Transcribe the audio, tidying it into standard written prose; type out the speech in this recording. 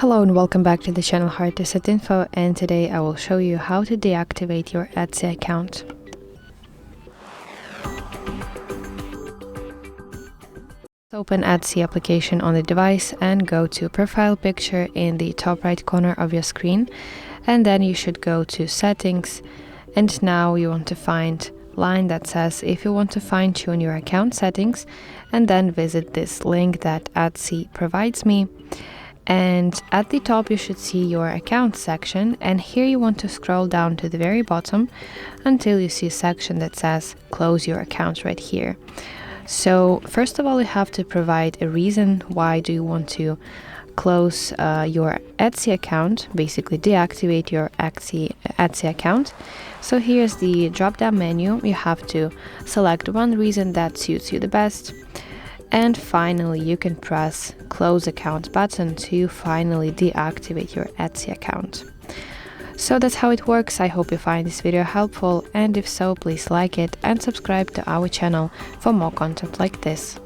Hello and welcome back to the channel HardReset.Info, and today I will show you how to deactivate your Etsy account. Open Etsy application on the device and go to profile picture in the top right corner of your screen, and then you should go to settings, and now you want to find line that says if you want to fine-tune your account settings, and then visit this link that Etsy provides me. And at the top you should see your account section, and here you want to scroll down to the very bottom until you see a section that says close your account right here. So first of all, you have to provide a reason why do you want to close your Etsy account, basically deactivate your Etsy account. So here's the drop down menu. You have to select one reason that suits you the best. And finally, you can press close account button to finally deactivate your Etsy account. So that's how it works. I hope you find this video helpful, and if so, please like it and subscribe to our channel for more content like this.